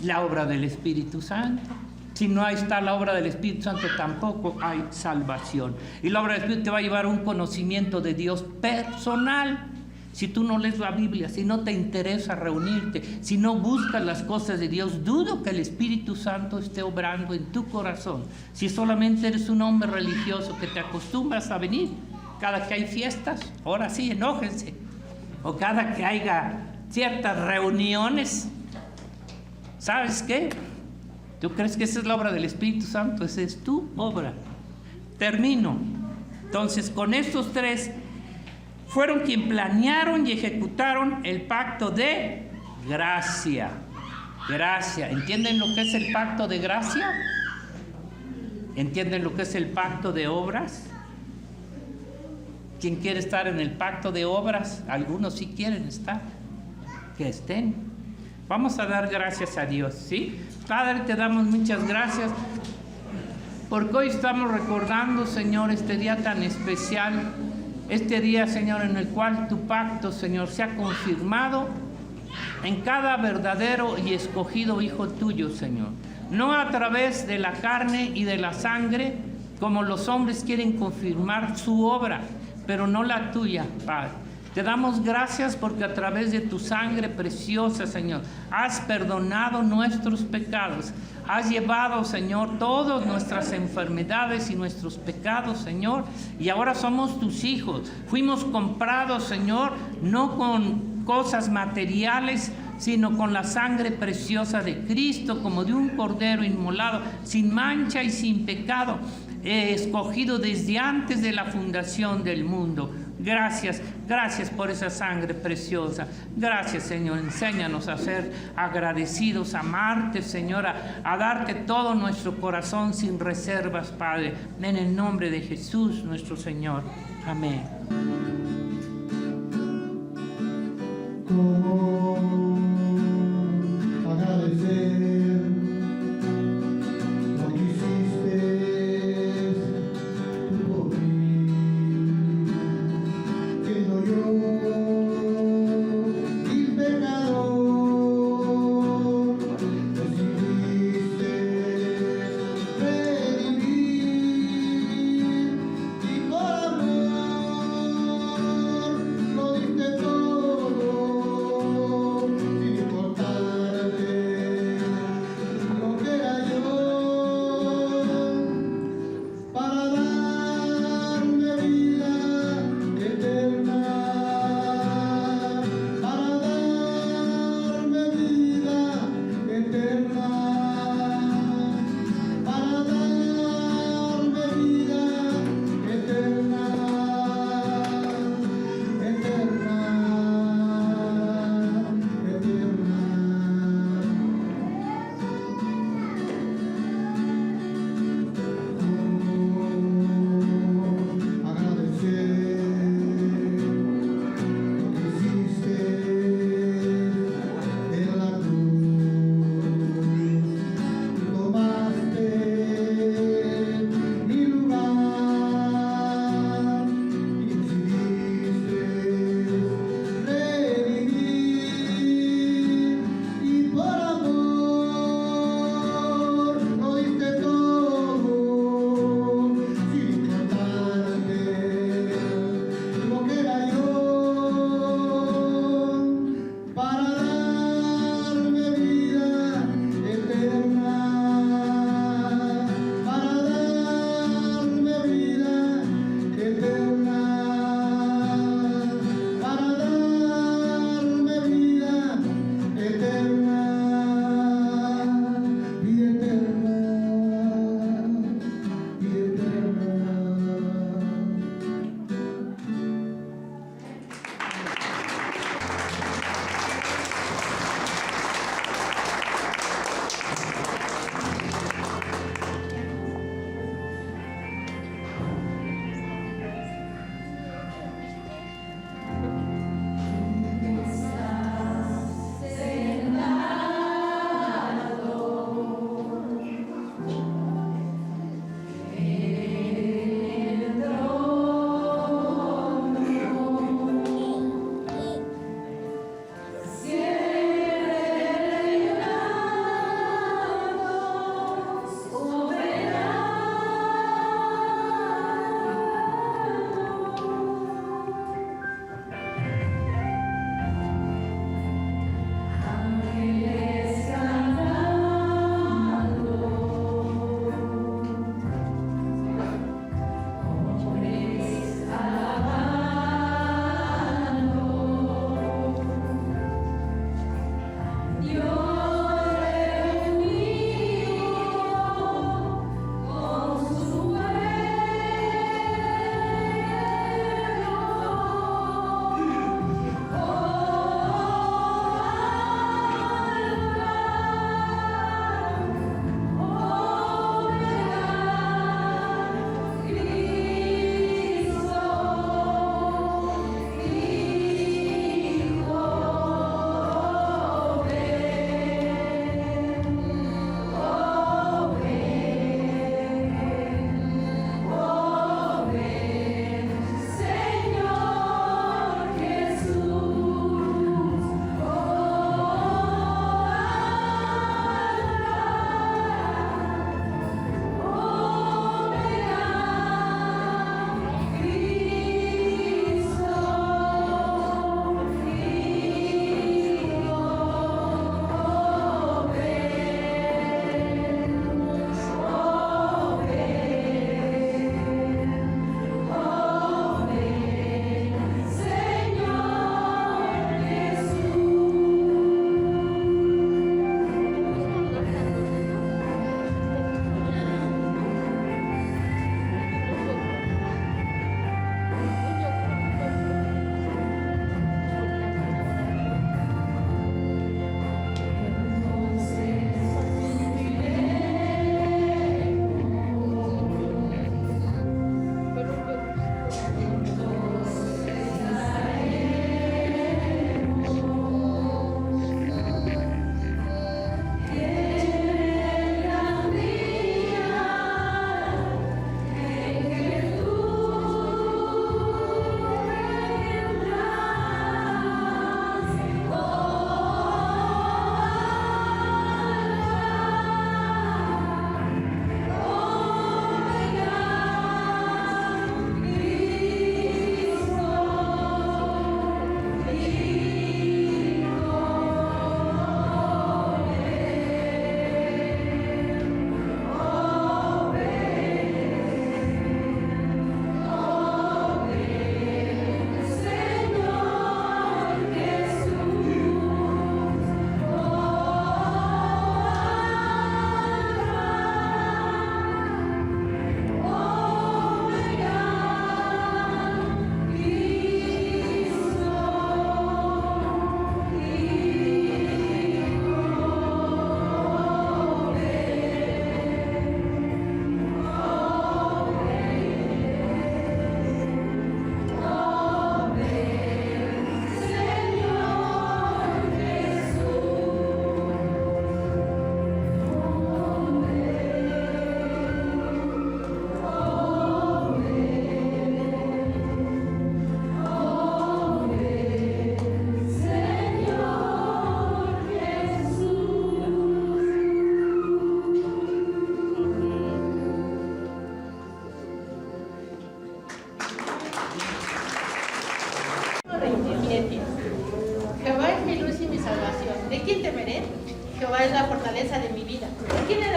La obra del Espíritu Santo. Si no está la obra del Espíritu Santo, tampoco hay salvación. Y la obra del Espíritu te va a llevar a un conocimiento de Dios personal. Si tú no lees la Biblia, si no te interesa reunirte, si no buscas las cosas de Dios, dudo que el Espíritu Santo esté obrando en tu corazón. Si solamente eres un hombre religioso que te acostumbras a venir cada que hay fiestas, ahora sí, enójense. O cada que haya ciertas reuniones, ¿sabes qué? ¿Tú crees que esa es la obra del Espíritu Santo? Esa es tu obra. Termino. Entonces, con estos 3 fueron quien planearon y ejecutaron el pacto de gracia. Gracia. ¿Entienden lo que es el pacto de gracia? ¿Entienden lo que es el pacto de obras? ¿Quién quiere estar en el pacto de obras? Algunos sí quieren estar. Que estén. Vamos a dar gracias a Dios, ¿sí? Padre, te damos muchas gracias porque hoy estamos recordando, Señor, este día tan especial, este día, Señor, en el cual tu pacto, Señor, se ha confirmado en cada verdadero y escogido hijo tuyo, Señor. No a través de la carne y de la sangre, como los hombres quieren confirmar su obra, pero no la tuya, Padre. Te damos gracias porque a través de tu sangre preciosa, Señor, has perdonado nuestros pecados. Has llevado, Señor, todas nuestras enfermedades y nuestros pecados, Señor. Y ahora somos tus hijos. Fuimos comprados, Señor, no con cosas materiales, sino con la sangre preciosa de Cristo, como de un cordero inmolado, sin mancha y sin pecado, escogido desde antes de la fundación del mundo. Gracias, gracias por esa sangre preciosa. Gracias, Señor. Enséñanos a ser agradecidos, a amarte, Señor, a darte todo nuestro corazón sin reservas, Padre. En el nombre de Jesús, nuestro Señor. Amén. Agradecer lo que hiciste por mí, siendo yo el pecador, decidiste redimir y por amor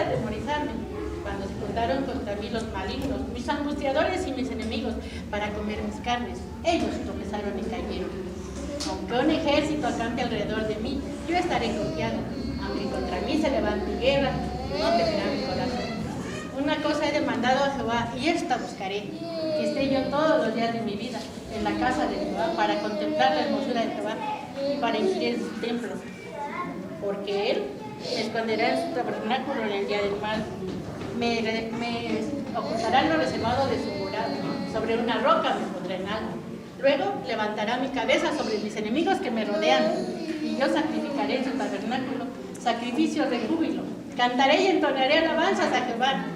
atemorizarme cuando se juntaron contra mí los malignos, mis angustiadores y mis enemigos, para comer mis carnes. Ellos tropezaron y cayeron. Aunque un ejército acampe alrededor de mí, yo estaré confiado. Aunque contra mí se levante guerra, no temerá mi corazón. Una cosa he demandado a Jehová, y esta buscaré, que esté yo todos los días de mi vida en la casa de Jehová, para contemplar la hermosura de Jehová y para inquirir en su templo. Porque él me esconderá en su tabernáculo en el día del mal, me ocultará en lo reservado de su morada, sobre una roca me pondrá en alto. Luego levantará mi cabeza sobre mis enemigos que me rodean, y yo sacrificaré en su tabernáculo sacrificios de júbilo. Cantaré y entonaré alabanzas a Jehová.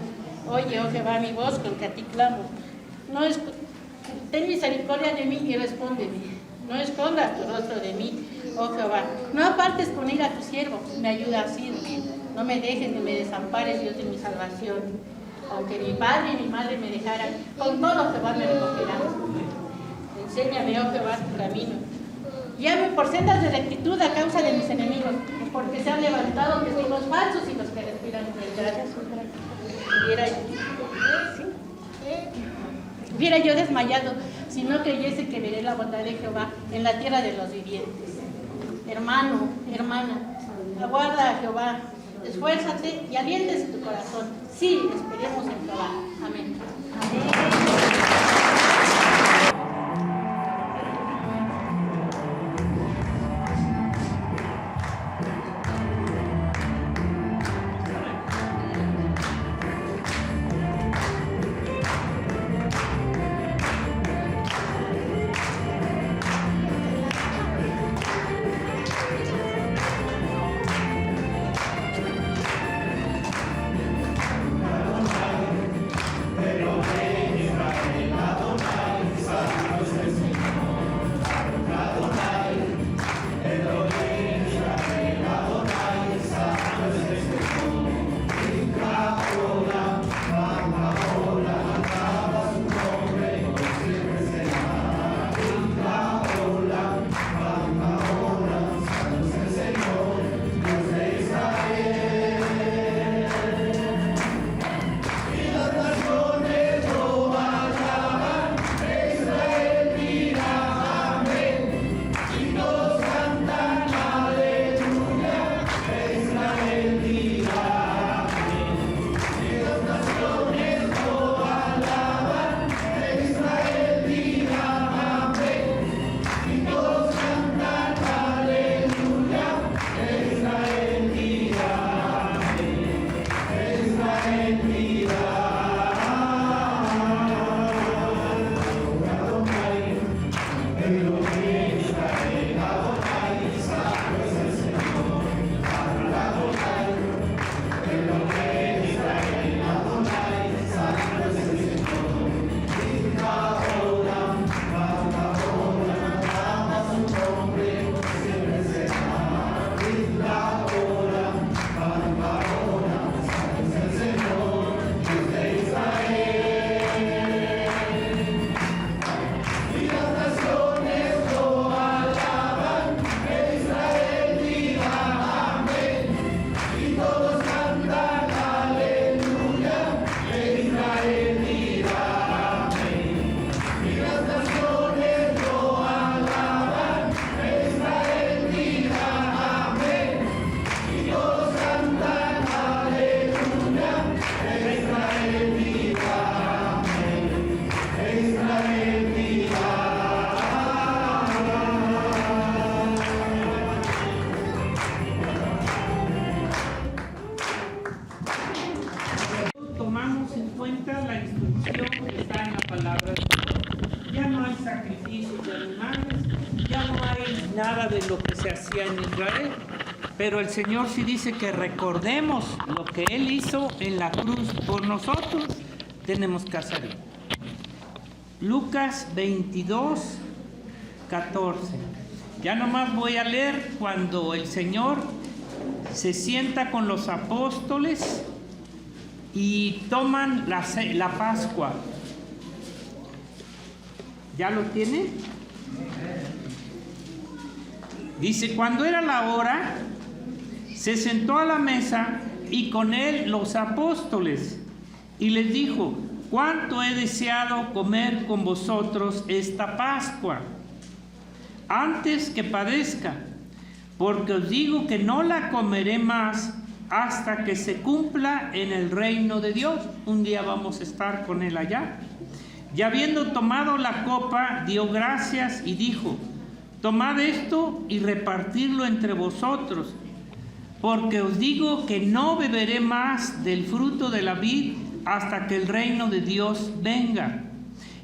Oye, oh Jehová, mi voz con que a ti clamo. Ten misericordia de mí y respóndeme. No escondas tu rostro de mí, oh Jehová. No apartes con ira a tu siervo, me ayuda así. No me dejes ni me desampares, Dios de mi salvación. Aunque mi padre y mi madre me dejaran, con todo Jehová me recogerá. Enséñame, oh Jehová, tu camino. Guíame por sendas de rectitud a causa de mis enemigos, porque se han levantado testigos falsos y los que respiran crueldad. Hubiera yo desmayado si no creyese que veré la bondad de Jehová en la tierra de los vivientes. Hermano, hermana, aguarda a Jehová, esfuérzate y aliéntese tu corazón. Sí, esperemos en Jehová. Amén. Nada de lo que se hacía en Israel, pero el Señor sí dice que recordemos lo que Él hizo en la cruz por nosotros. Tenemos que hacerlo. Lucas 22, 14. Ya nomás voy a leer cuando el Señor se sienta con los apóstoles y toman la Pascua. ¿Ya lo tiene? Dice, cuando era la hora, se sentó a la mesa y con él los apóstoles. Y les dijo: cuánto he deseado comer con vosotros esta Pascua, antes que padezca, porque os digo que no la comeré más hasta que se cumpla en el reino de Dios. Un día vamos a estar con él allá. Y habiendo tomado la copa, dio gracias y dijo: tomad esto y repartidlo entre vosotros, porque os digo que no beberé más del fruto de la vid hasta que el reino de Dios venga.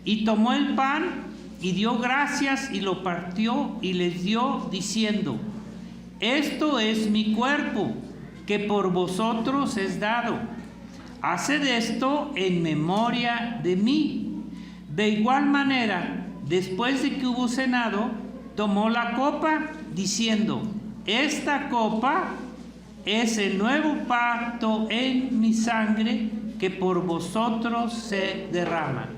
Y tomó el pan y dio gracias y lo partió y les dio, diciendo: esto es mi cuerpo, que por vosotros es dado. Haced esto en memoria de mí. De igual manera, después de que hubo cenado, tomó la copa, diciendo: esta copa es el nuevo pacto en mi sangre, que por vosotros se derrama.